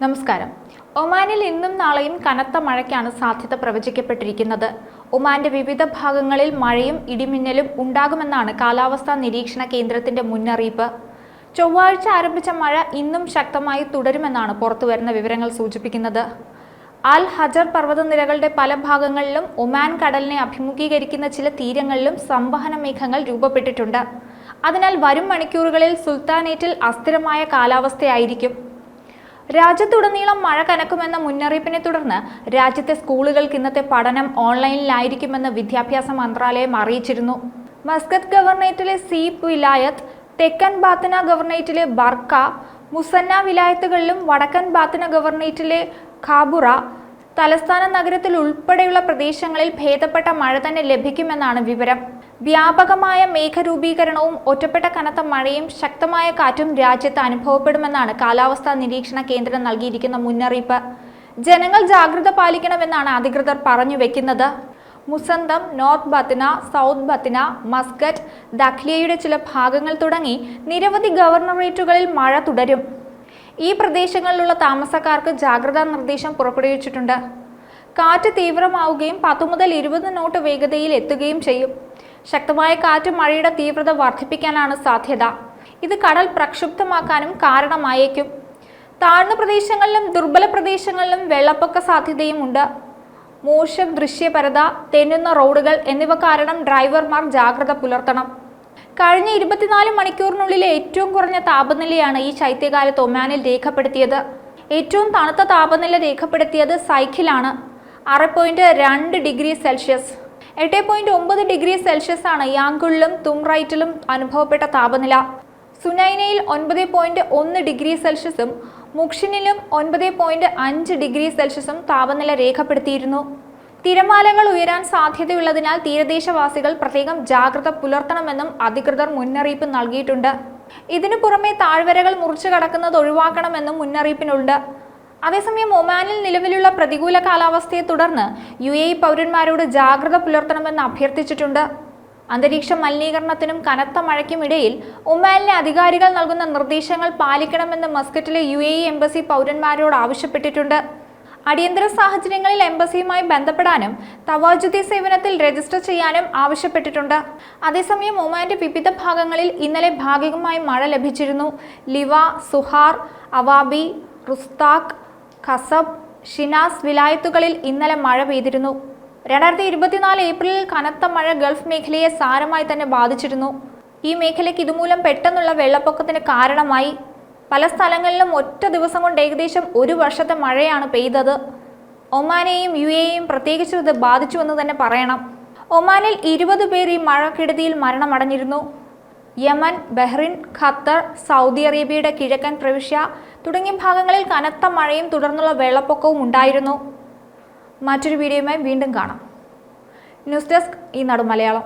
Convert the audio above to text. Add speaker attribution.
Speaker 1: നമസ്കാരം. ഒമാനിൽ ഇന്നും നാളെയും കനത്ത മഴയ്ക്കാണ് സാധ്യത പ്രവചിക്കപ്പെട്ടിരിക്കുന്നത്. ഒമാന്റെ വിവിധ ഭാഗങ്ങളിൽ മഴയും ഇടിമിന്നലും ഉണ്ടാകുമെന്നാണ് കാലാവസ്ഥാ നിരീക്ഷണ കേന്ദ്രത്തിന്റെ മുന്നറിയിപ്പ്. ചൊവ്വാഴ്ച ആരംഭിച്ച മഴ ഇന്നും ശക്തമായി തുടരുമെന്നാണ് പുറത്തുവരുന്ന വിവരങ്ങൾ സൂചിപ്പിക്കുന്നത്. അൽ ഹജർ പർവ്വതനിരകളുടെ പല ഭാഗങ്ങളിലും ഒമാൻ കടലിനെ അഭിമുഖീകരിക്കുന്ന ചില തീരങ്ങളിലും സംവഹന മേഘങ്ങൾ രൂപപ്പെട്ടിട്ടുണ്ട്. അതിനാൽ വരും മണിക്കൂറുകളിൽ സുൽത്താനേറ്റിൽ അസ്ഥിരമായ കാലാവസ്ഥയായിരിക്കും. രാജ്യത്തുടനീളം മഴ കനക്കുമെന്ന മുന്നറിയിപ്പിനെ തുടർന്ന് രാജ്യത്തെ സ്കൂളുകൾക്ക് ഇന്നത്തെ പഠനം ഓൺലൈനിലായിരിക്കുമെന്ന് വിദ്യാഭ്യാസ മന്ത്രാലയം അറിയിച്ചിരുന്നു. മസ്കത്ത് ഗവർണറേറ്റിലെ സീപ് വിലായത്ത്, തെക്കൻ ബാത്തിന ഗവർണറേറ്റിലെ ബർക്ക, മുസന്ന വിലായത്തുകളിലും വടക്കൻ ബാത്തിന ഗവർണറേറ്റിലെ ഖാബുറ, തലസ്ഥാന നഗരത്തിൽ ഉൾപ്പെടെയുള്ള പ്രദേശങ്ങളിൽ ഭേദപ്പെട്ട മഴ തന്നെ ലഭിക്കുമെന്നാണ് വിവരം. വ്യാപകമായ മേഘരൂപീകരണവും ഒറ്റപ്പെട്ട കനത്ത മഴയും ശക്തമായ കാറ്റും രാജ്യത്ത് അനുഭവപ്പെടുമെന്നാണ് കാലാവസ്ഥാ നിരീക്ഷണ കേന്ദ്രം നൽകിയിരിക്കുന്ന മുന്നറിയിപ്പ്. ജനങ്ങൾ ജാഗ്രത പാലിക്കണമെന്നാണ് അധികൃതർ പറഞ്ഞു വെക്കുന്നത്. Musandam, North Batinah, South Batinah, Muscat, ദഖ്ലിയയുടെ ചില ഭാഗങ്ങൾ തുടങ്ങി നിരവധി ഗവർണറേറ്റുകളിൽ മഴ തുടരും. ഈ പ്രദേശങ്ങളിലുള്ള താമസക്കാർക്ക് ജാഗ്രതാ നിർദ്ദേശം പുറപ്പെടുവിച്ചിട്ടുണ്ട്. കാറ്റ് തീവ്രമാവുകയും 10 മുതൽ 20 നോട്ട് വേഗതയിൽ എത്തുകയും ചെയ്യും. ശക്തമായ കാറ്റ് മഴയുടെ തീവ്രത വർദ്ധിപ്പിക്കാനാണ് സാധ്യത. ഇത് കടൽ പ്രക്ഷുബ്ധമാക്കാനും കാരണമായേക്കും. താഴ്ന്ന പ്രദേശങ്ങളിലും ദുർബല പ്രദേശങ്ങളിലും വെള്ളപ്പൊക്ക സാധ്യതയും ഉണ്ട്. മോശം ദൃശ്യപരത, തെന്നുന്ന റോഡുകൾ എന്നിവ കാരണം ഡ്രൈവർമാർ ജാഗ്രത പുലർത്തണം. കഴിഞ്ഞ 24 മണിക്കൂറിനുള്ളിലെ ഏറ്റവും കുറഞ്ഞ താപനിലയാണ് ഈ ശൈത്യകാലത്ത് ഒമാനിൽ രേഖപ്പെടുത്തിയത്. ഏറ്റവും തണുത്ത താപനില രേഖപ്പെടുത്തിയത് സൈഖിലാണ്, 6.2 ഡിഗ്രി സെൽഷ്യസ്. 8.9 ഡിഗ്രി സെൽഷ്യസ് ആണ് യാങ്കുളിലും തുംറൈറ്റിലും അനുഭവപ്പെട്ട താപനില. സുനൈനയിൽ 9.1 ഡിഗ്രി സെൽഷ്യസും മുക്ഷിനിലും 9.5 ഡിഗ്രി സെൽഷ്യസും താപനില രേഖപ്പെടുത്തിയിരുന്നു. തിരമാലകൾ ഉയരാൻ സാധ്യതയുള്ളതിനാൽ തീരദേശവാസികൾ പ്രത്യേകം ജാഗ്രത പുലർത്തണമെന്നും അധികൃതർ മുന്നറിയിപ്പ് നൽകിയിട്ടുണ്ട്. ഇതിനു പുറമെ താഴ്വരകൾ മുറിച്ചു കടക്കുന്നത് ഒഴിവാക്കണമെന്നും മുന്നറിയിപ്പിനുണ്ട്. അതേസമയം ഒമാനിൽ നിലവിലുള്ള പ്രതികൂല കാലാവസ്ഥയെ തുടർന്ന് UAE പൗരന്മാരോട് ജാഗ്രത പുലർത്തണമെന്ന് അഭ്യർത്ഥിച്ചിട്ടുണ്ട്. അന്തരീക്ഷ മലിനീകരണത്തിനും കനത്ത മഴയ്ക്കും ഇടയിൽ ഒമാനിലെ അധികാരികൾ നൽകുന്ന നിർദ്ദേശങ്ങൾ പാലിക്കണമെന്ന് മസ്കറ്റിലെ UAE എംബസി പൗരന്മാരോട് ആവശ്യപ്പെട്ടിട്ടുണ്ട്. അടിയന്തര സാഹചര്യങ്ങളിൽ എംബസിയുമായി ബന്ധപ്പെടാനും തവാജുദി സേവനത്തിൽ രജിസ്റ്റർ ചെയ്യാനും ആവശ്യപ്പെട്ടിട്ടുണ്ട്. അതേസമയം ഒമാന്റെ വിവിധ ഭാഗങ്ങളിൽ ഇന്നലെ ഭാഗികമായി മഴ ലഭിച്ചിരുന്നു. ലിവ, സുഹാർ, അവാബി, റുസ്താഖ്, ഖസബ്, ഷിനാസ് വിലായത്തുകളിൽ ഇന്നലെ മഴ പെയ്തിരുന്നു. 2024 ഏപ്രിലിൽ കനത്ത മഴ ഗൾഫ് മേഖലയെ സാരമായി തന്നെ ബാധിച്ചിരുന്നു. ഈ മേഖലയ്ക്ക് ഇതുമൂലം പെട്ടെന്നുള്ള വെള്ളപ്പൊക്കത്തിന് കാരണമായി. പല സ്ഥലങ്ങളിലും ഒറ്റ ദിവസം കൊണ്ട് ഏകദേശം 1 വർഷത്തെ മഴയാണ് പെയ്തത്. ഒമാനെയും UAEയും പ്രത്യേകിച്ച് ഇത് ബാധിച്ചുവെന്ന് തന്നെ പറയണം. ഒമാനിൽ 20 പേർ ഈ മഴക്കെടുതിയിൽ മരണമടഞ്ഞിരുന്നു. യമൻ, ബഹ്റിൻ, ഖത്തർ, സൗദി അറേബ്യയുടെ കിഴക്കൻ പ്രവിശ്യ തുടങ്ങിയ ഭാഗങ്ങളിൽ കനത്ത മഴയും തുടർന്നുള്ള വെള്ളപ്പൊക്കവും ഉണ്ടായിരുന്നു. മറ്റൊരു വീഡിയോയുമായി വീണ്ടും കാണാം. ന്യൂസ് ഡെസ്ക് ഈനാട് മലയാളം.